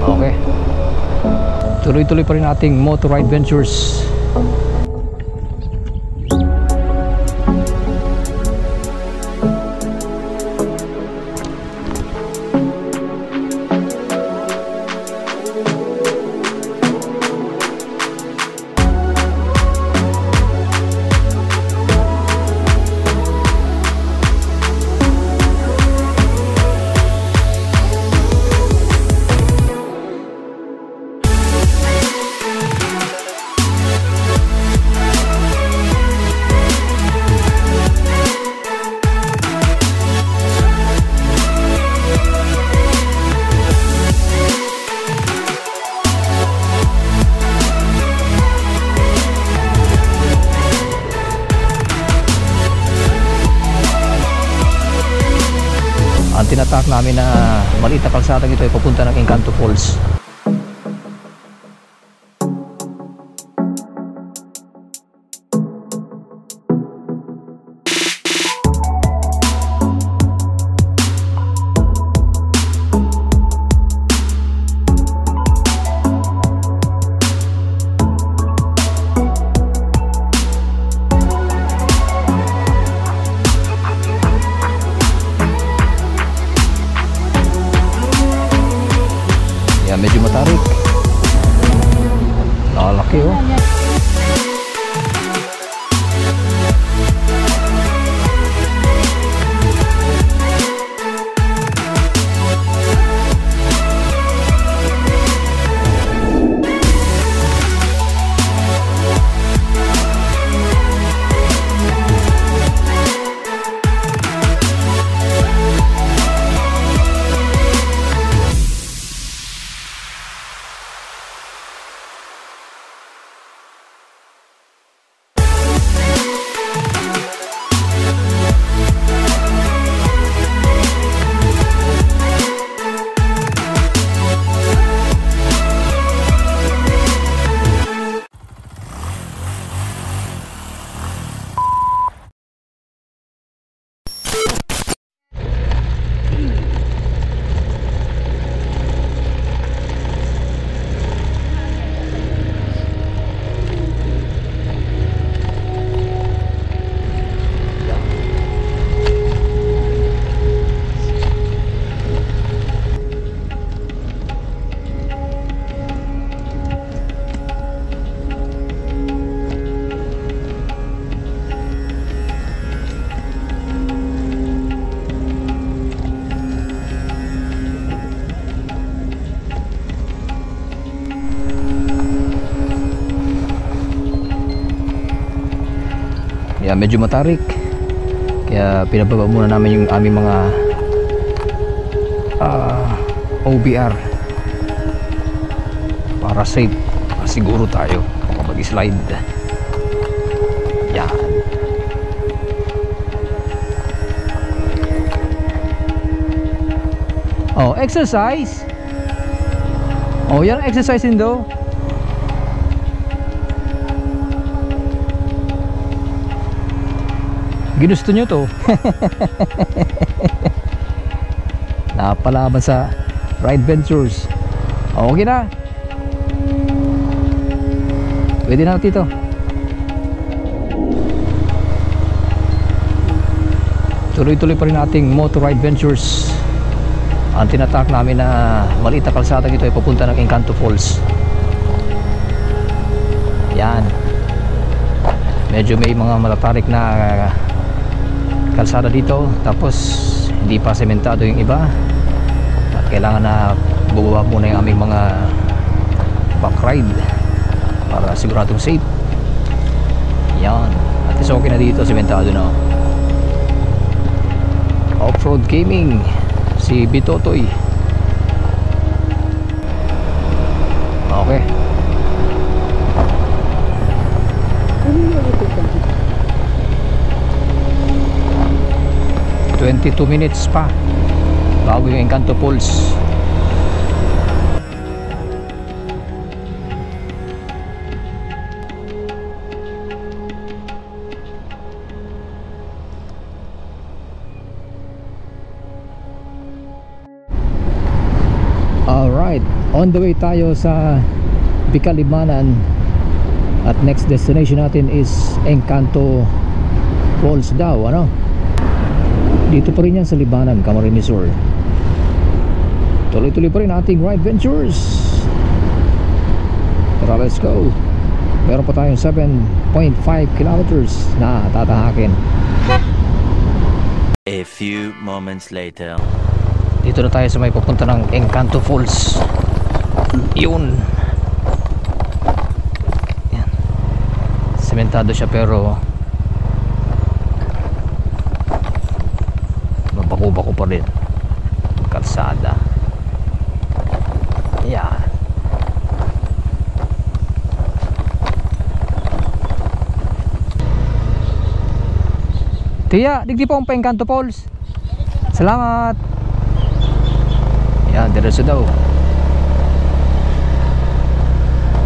Okay. Tuloy-tuloy pa rin ating motor ride ventures. Ang tinatak namin na maliit na kalsadang ito ay papunta ng Encanto Falls. Medyo matarik. Nakalaki oh. Yeah, medyo matarik. Kaya pinababa muna namin yung aming mga OBR para safe, siguro tayo mag-slide. Yan. Oh, exercise. Oh, yan exercise din daw. Ginusto nyo to. Napalaban sa Ride Ventures. Okay na. Pwede na dito. Tuloy-tuloy pa rin ating motor ride ventures. Ang tinatak namin na maliit na kalsadang ito ay papunta ng Encanto Falls. Yan. Medyo may mga matatarik na kalsada dito, tapos hindi pa sementado yung iba at kailangan na bubaba muna yung aming mga back ride para siguradong safe. Yan, at is okay na dito, sementado na. Off-road gaming si Bitotoy. Okay. 22 minutes pa bago yung Encanto Falls. Alright, on the way tayo sa Bicalimanan. At next destination natin is Encanto Falls daw, ano? Dito pa rin yan sa Libanan, Camarines Sur. Tuloy-tuloy pa rin ating ride ventures. Tara, let's go. Meron pa tayong 7.5 kilometers na tatahakin. A few moments later. Dito na tayo sa may papunta ng Encanto Falls. Yun. Yan. Sementado siya pero mabako-bako pa rin. Kalsada. Yan. Tiya, digdi po ang Encanto Falls. Salamat. Yan, diretso daw.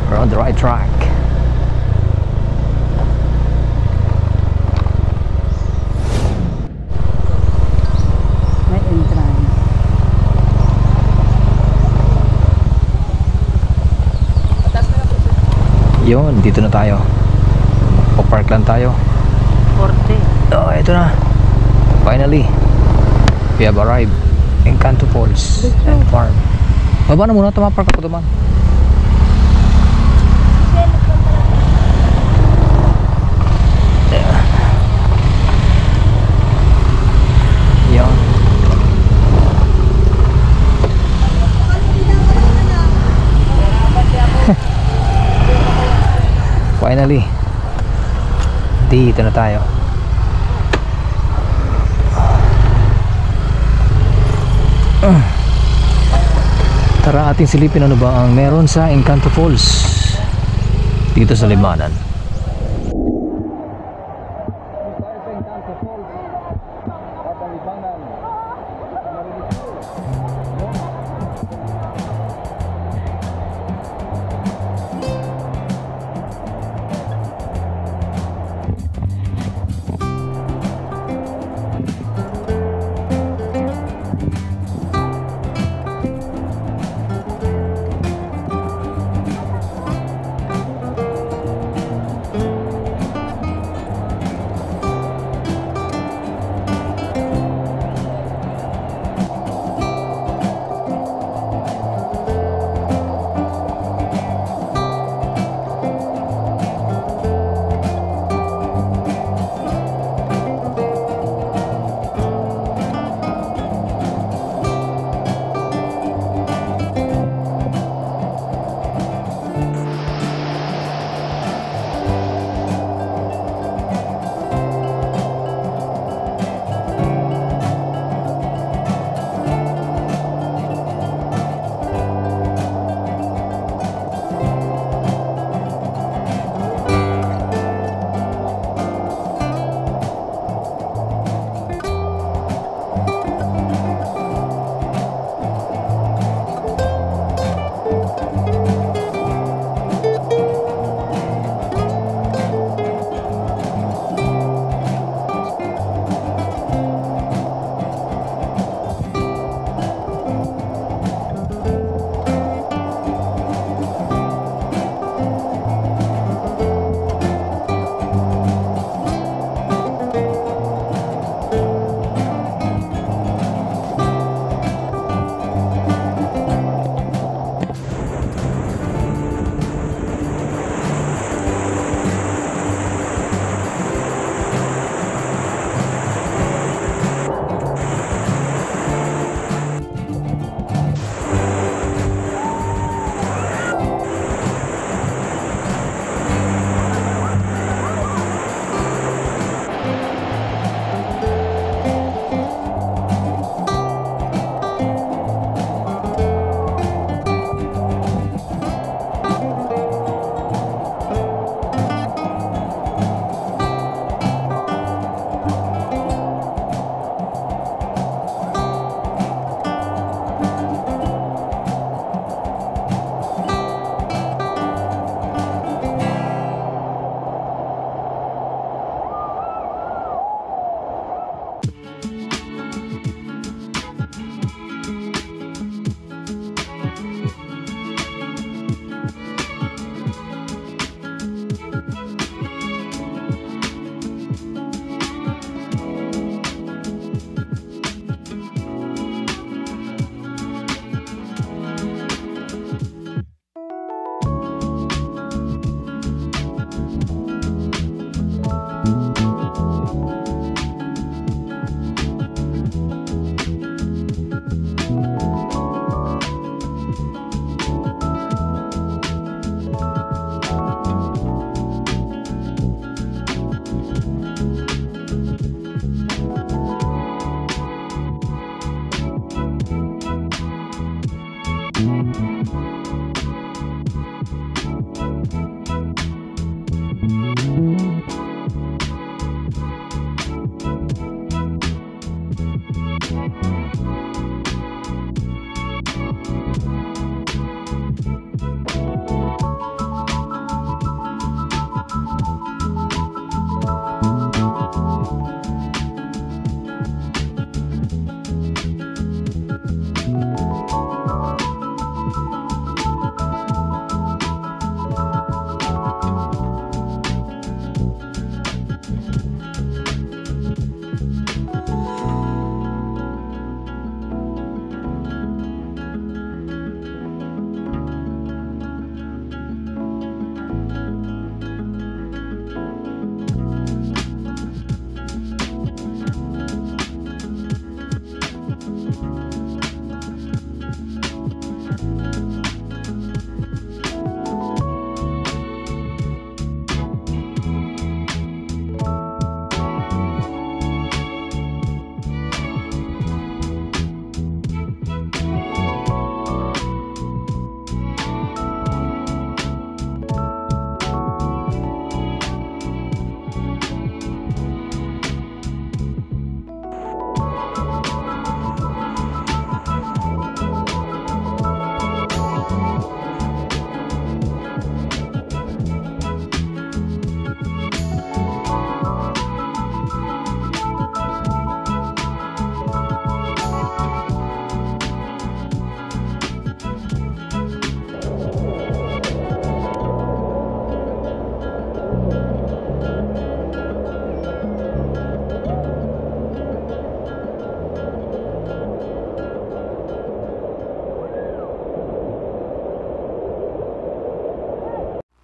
We're on the right track. May entrance. Yun, dito na tayo. Pa-park lang tayo. 40. Oh, ito na. Finally, we have arrived. Encanto Falls and Farm. Baba na muna, tumapark ako naman. Yan. Finally, dito na tayo. Tara ating silipin ano ba ang meron sa Encanto Falls dito sa Libanan.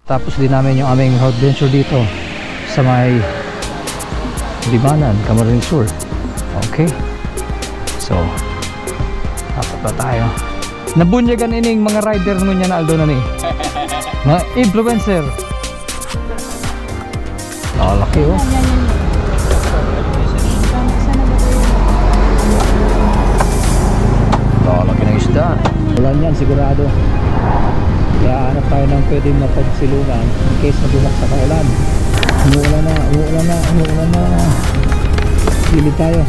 Tapos din namin yung aming adventure dito sa may Libanan, Camarines Sur. Okay. So, dapat na tayo. Nabunyagan ining mga rider nun yan na Aldo na ni. Mga influencer. Laki oh. Laki ng isda. Ulan yan sigurado. Kaya hanap tayo ng pwedeng mapagsilungan in case na bumaksak ang ulan. Umuulan na. Silid tayo.